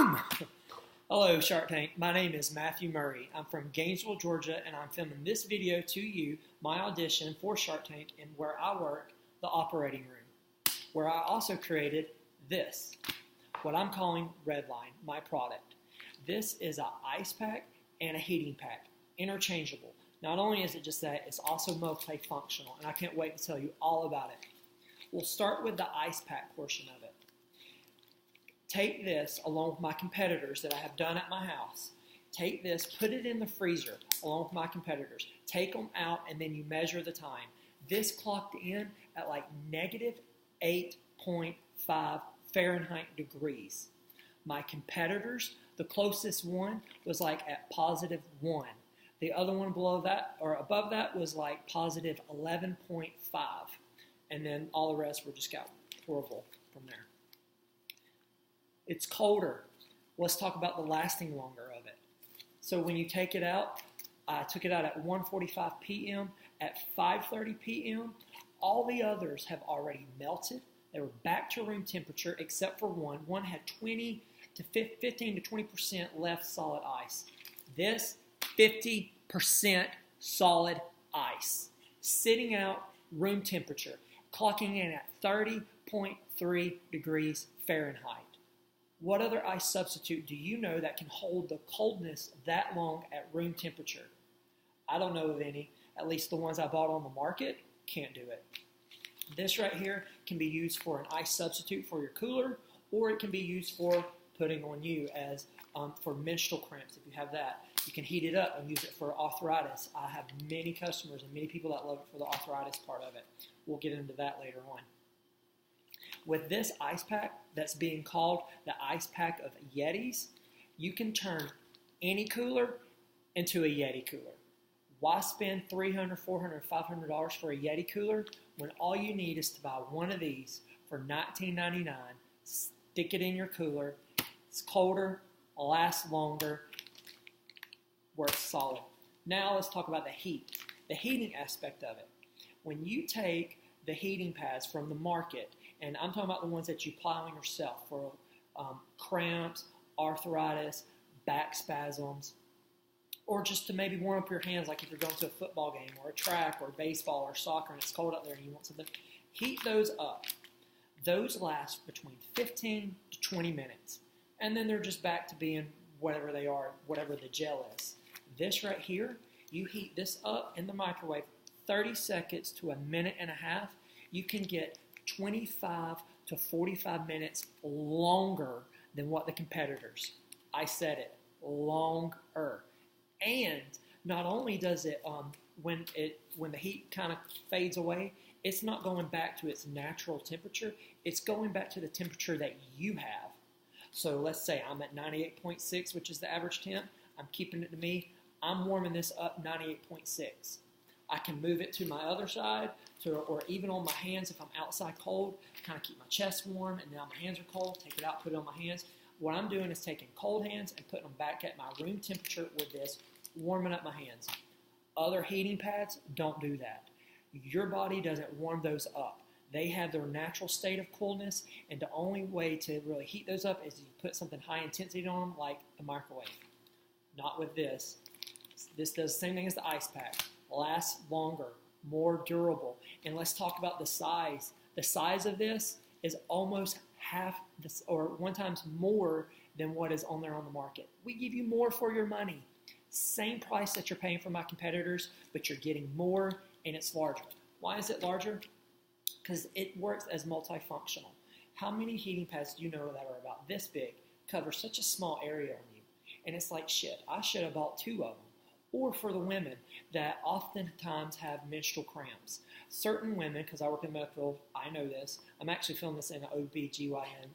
Boom! Hello, Shark Tank. My name is Matthew Murray. I'm from Gainesville, Georgia, and I'm filming this video to you, my audition for Shark Tank, and where I work, the operating room, where I also created this, what I'm calling Redline, my product. This is an ice pack and a heating pack, interchangeable. Not only is it just that, it's also multifunctional, and I can't wait to tell you all about it. We'll start with the ice pack portion of it. Take this along with my competitors that I have done at my house. Take this, put it in the freezer along with my competitors. Take them out and then you measure the time. This clocked in at like negative 8.5 Fahrenheit degrees. My competitors, the closest one was like at positive 1. The other one below that or above that was like positive 11.5. And then all the rest were just got horrible from there. It's colder. Let's talk about the lasting longer of it. So when you take it out, I took it out at 1:45 p.m. At 5:30 p.m., all the others have already melted. They were back to room temperature except for one. One had 15 to 20% left solid ice. This, 50% solid ice. Sitting out room temperature, clocking in at 30.3 degrees Fahrenheit. What other ice substitute do you know that can hold the coldness that long at room temperature? I don't know of any. At least the ones I bought on the market can't do it. This right here can be used for an ice substitute for your cooler, or it can be used for putting on you as for menstrual cramps. If you have that, you can heat it up and use it for arthritis. I have many customers and many people that love it for the arthritis part of it. We'll get into that later on. With this ice pack that's being called the ice pack of Yetis, you can turn any cooler into a Yeti cooler. Why spend $300, $400, $500 for a Yeti cooler when all you need is to buy one of these for $19.99, stick it in your cooler, it's colder, lasts longer, works solid. Now let's talk about the heat, the heating aspect of it. When you take the heating pads from the market, and I'm talking about the ones that you apply on yourself for cramps, arthritis, back spasms, or just to maybe warm up your hands, like if you're going to a football game or a track or baseball or soccer and it's cold out there and you want something. Heat those up. Those last between 15 to 20 minutes. And then they're just back to being whatever they are, whatever the gel is. This right here, you heat this up in the microwave 30 seconds to a minute and a half. You can get 25 to 45 minutes longer than what the competitors. I said it, longer. And not only does it, when the heat kind of fades away, it's not going back to its natural temperature. It's going back to the temperature that you have. So let's say I'm at 98.6, which is the average temp. I'm keeping it to me. I'm warming this up 98.6. I can move it to my other side, or even on my hands if I'm outside cold, kind of keep my chest warm, and now my hands are cold, take it out, put it on my hands. What I'm doing is taking cold hands and putting them back at my room temperature with this, warming up my hands. Other heating pads don't do that. Your body doesn't warm those up. They have their natural state of coolness, and the only way to really heat those up is you put something high intensity on them, like a microwave. Not with this. This does the same thing as the ice pack. Lasts longer, more durable. And let's talk about the size. The size of this is almost half this, or 1 times more than what is on there on the market. We give you more for your money. Same price that you're paying for my competitors, but you're getting more and it's larger. Why is it larger? Because it works as multifunctional. How many heating pads do you know that are about this big, cover such a small area on you? And it's like, shit, I should have bought 2 of them. Or for the women that oftentimes have menstrual cramps. Certain women, because I work in medical, I know this. I'm actually filming this in an OB/GYN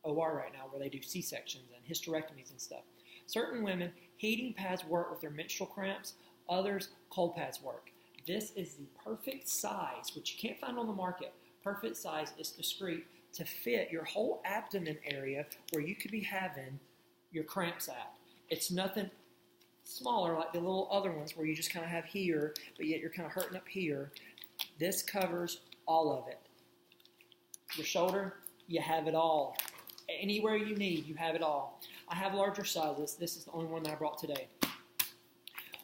OR right now where they do C-sections and hysterectomies and stuff. Certain women, heating pads work with their menstrual cramps. Others, cold pads work. This is the perfect size, which you can't find on the market. Perfect size is discreet to fit your whole abdomen area where you could be having your cramps at. It's nothing smaller like the little other ones where you just kind of have here, but yet you're kind of hurting up here. This covers all of it. Your shoulder, you have it all. Anywhere you need, you have it all. I have larger sizes. This is the only one that I brought today.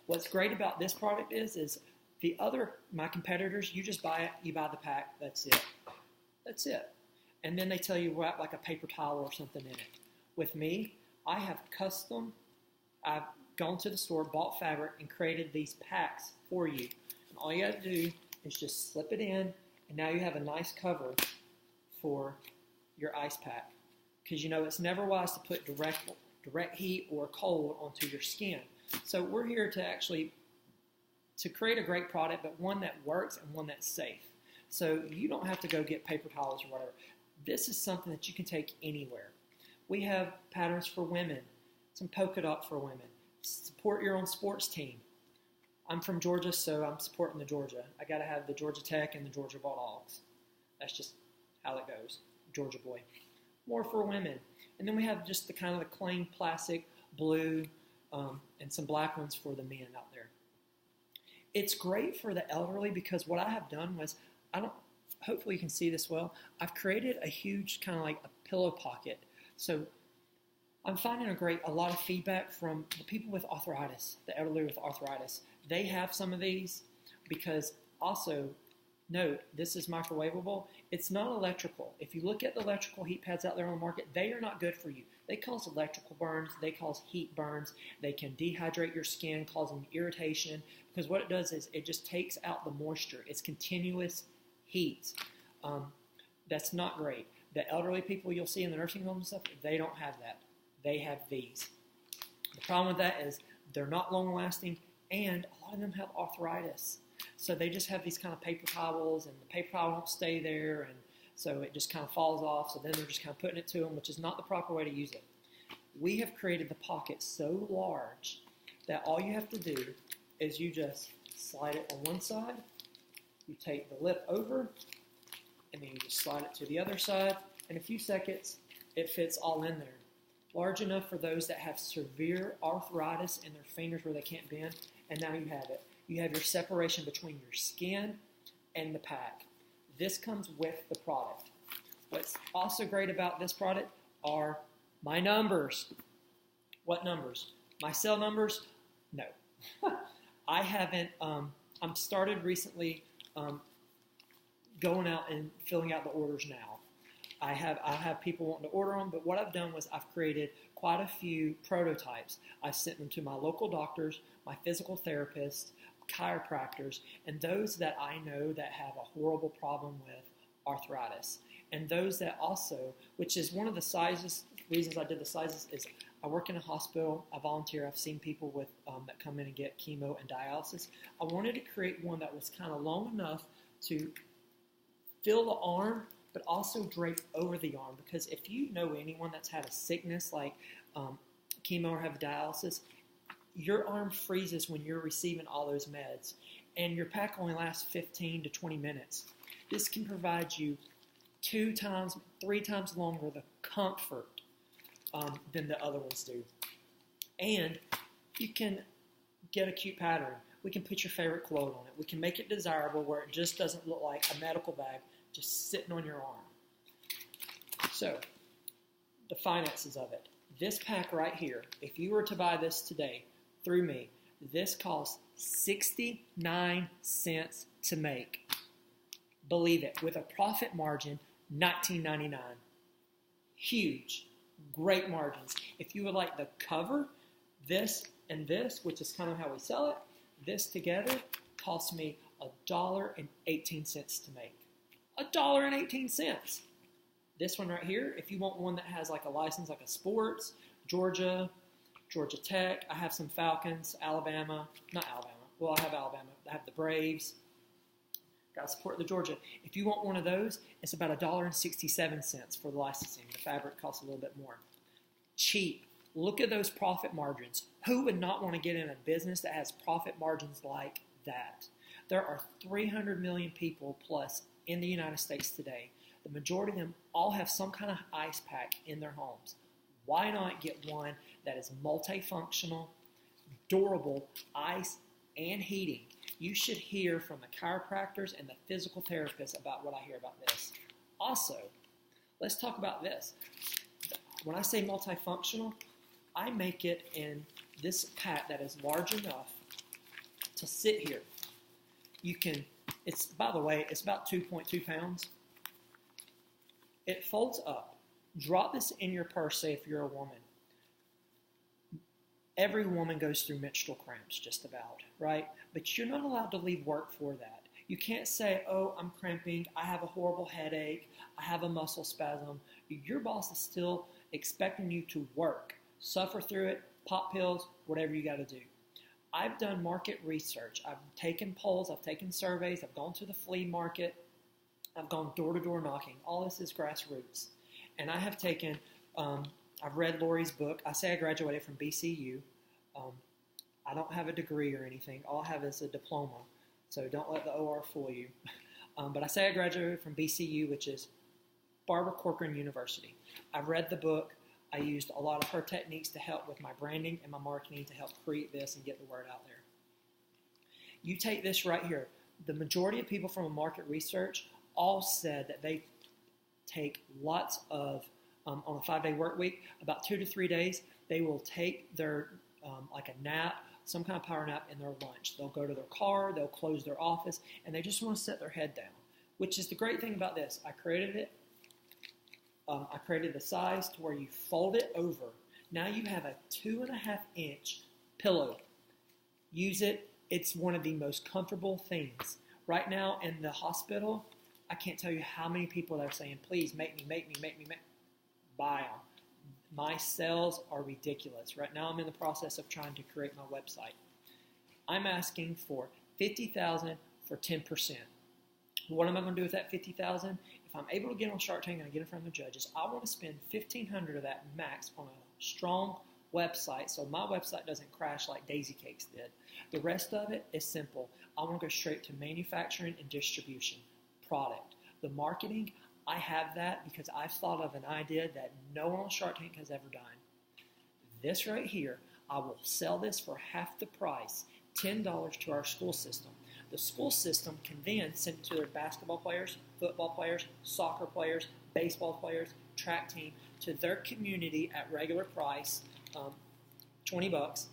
What's great about this product is my competitors, you just buy it, you buy the pack, that's it. That's it. And then they tell you wrap like a paper towel or something in it. With me, I've gone to the store, bought fabric, and created these packs for you. And all you have to do is just slip it in, and now you have a nice cover for your ice pack. Because it's never wise to put direct heat or cold onto your skin. So we're here to create a great product, but one that works and one that's safe. So you don't have to go get paper towels or whatever. This is something that you can take anywhere. We have patterns for women, some polka dot for women. Support your own sports team. I'm from Georgia, so I'm supporting the Georgia. I got to have the Georgia Tech and the Georgia Bulldogs. That's just how it goes. Georgia boy. More for women. And then we have just the kind of the plain plastic blue and some black ones for the men out there. It's great for the elderly because what I have done was, hopefully you can see this well, I've created a huge kind of like a pillow pocket. So I'm finding a lot of feedback from the people with arthritis, the elderly with arthritis. They have some of these because also, note, this is microwavable. It's not electrical. If you look at the electrical heat pads out there on the market, they are not good for you. They cause electrical burns. They cause heat burns. They can dehydrate your skin, causing irritation, because what it does is it just takes out the moisture. It's continuous heat. That's not great. The elderly people you'll see in the nursing homes and stuff, they don't have that. They have these. The problem with that is they're not long-lasting, and a lot of them have arthritis. So they just have these kind of paper towels, and the paper towel won't stay there, and so it just kind of falls off. So then they're just kind of putting it to them, which is not the proper way to use it. We have created the pocket so large that all you have to do is you just slide it on one side, you take the lip over, and then you just slide it to the other side. In a few seconds, it fits all in there. Large enough for those that have severe arthritis in their fingers where they can't bend, and now you have it. You have your separation between your skin and the pack. This comes with the product. What's also great about this product are my numbers. What numbers? My cell numbers? No. I haven't, I'm started recently going out and filling out the orders now. I have people wanting to order them, but what I've done was I've created quite a few prototypes. I've sent them to my local doctors, my physical therapists, chiropractors, and those that I know that have a horrible problem with arthritis. And those that also, which is one of the reasons I did the sizes is I work in a hospital, I volunteer, I've seen people with that come in and get chemo and dialysis. I wanted to create one that was kind of long enough to fill the arm, but also drape over the arm, because if you know anyone that's had a sickness like chemo or have dialysis, your arm freezes when you're receiving all those meds, and your pack only lasts 15 to 20 minutes. This can provide you 2 times, 3 times longer the comfort than the other ones do. And you can get a cute pattern. We can put your favorite quote on it. We can make it desirable where it just doesn't look like a medical bag just sitting on your arm. So, the finances of it. This pack right here, if you were to buy this today through me, this costs 69 cents to make. Believe it, with a profit margin, $19.99. Huge, great margins. If you would like the cover, this and this, which is kind of how we sell it, this together cost me $1.18 to make. $1.18. This one right here, if you want one that has like a license, like a sports, Georgia Tech, I have some Falcons, Alabama, not Alabama, well I have Alabama, I have the Braves, got to support the Georgia. If you want one of those, it's about $1.67 for the licensing. The fabric costs a little bit more. Cheap. Look at those profit margins. Who would not want to get in a business that has profit margins like that? There are 300 million people plus in the United States today. The majority of them all have some kind of ice pack in their homes. Why not get one that is multifunctional, durable, ice, and heating? You should hear from the chiropractors and the physical therapists about what I hear about this. Also, let's talk about this. The When I say multifunctional, I make it in this pack that is large enough to sit here. By the way, it's about 2.2 pounds. It folds up. Drop this in your purse, say if you're a woman. Every woman goes through menstrual cramps, just about, right? But you're not allowed to leave work for that. You can't say, oh, I'm cramping, I have a horrible headache, I have a muscle spasm. Your boss is still expecting you to work, suffer through it, pop pills, whatever you got to do. I've done market research. I've taken polls, I've taken surveys, I've gone to the flea market, I've gone door-to-door knocking. All this is grassroots. And I have taken, I've read Lori's book. I say I graduated from BCU. I don't have a degree or anything. All I have is a diploma. So don't let the OR fool you. But I say I graduated from BCU, which is Barbara Corcoran University. I've read the book. I used a lot of her techniques to help with my branding and my marketing to help create this and get the word out there. You take this right here. The majority of people from a market research all said that they take lots of, on a 5-day work week, about 2 to 3 days, they will take their, like a nap, some kind of power nap in their lunch. They'll go to their car, they'll close their office, and they just want to set their head down, which is the great thing about this. I created it. I created the size to where you fold it over. Now you have a 2.5-inch pillow. Use it. It's one of the most comfortable things. Right now in the hospital, I can't tell you how many people are saying, please make me. Buy them. My sales are ridiculous. Right now I'm in the process of trying to create my website. I'm asking for $50,000 for 10%. What am I going to do with that $50,000? If I'm able to get on Shark Tank and I get in front of the judges, I want to spend $1,500 of that max on a strong website so my website doesn't crash like Daisy Cakes did. The rest of it is simple. I want to go straight to manufacturing and distribution, product. The marketing, I have that because I've thought of an idea that no one on Shark Tank has ever done. This right here, I will sell this for half the price, $10 to our school system. The school system can then send it to their basketball players, football players, soccer players, baseball players, track team, to their community at regular price, $20.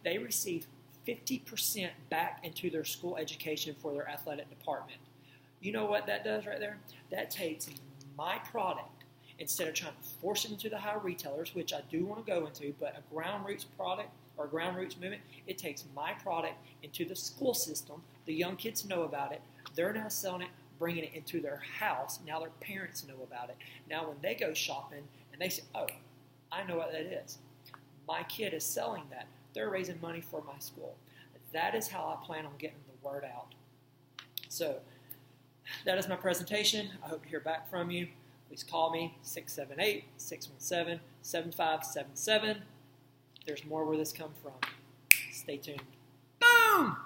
They receive 50% back into their school education for their athletic department. You know what that does right there? That takes my product, instead of trying to force it into the high retailers, which I do want to go into, but a ground roots product or ground roots movement, it takes my product into the school system. The young kids know about it. They're now selling it, bringing it into their house. Now their parents know about it. Now when they go shopping and they say, oh, I know what that is. My kid is selling that. They're raising money for my school. That is how I plan on getting the word out. So that is my presentation. I hope to hear back from you. Please call me, 678-617-7577. There's more where this comes from. Stay tuned. Boom!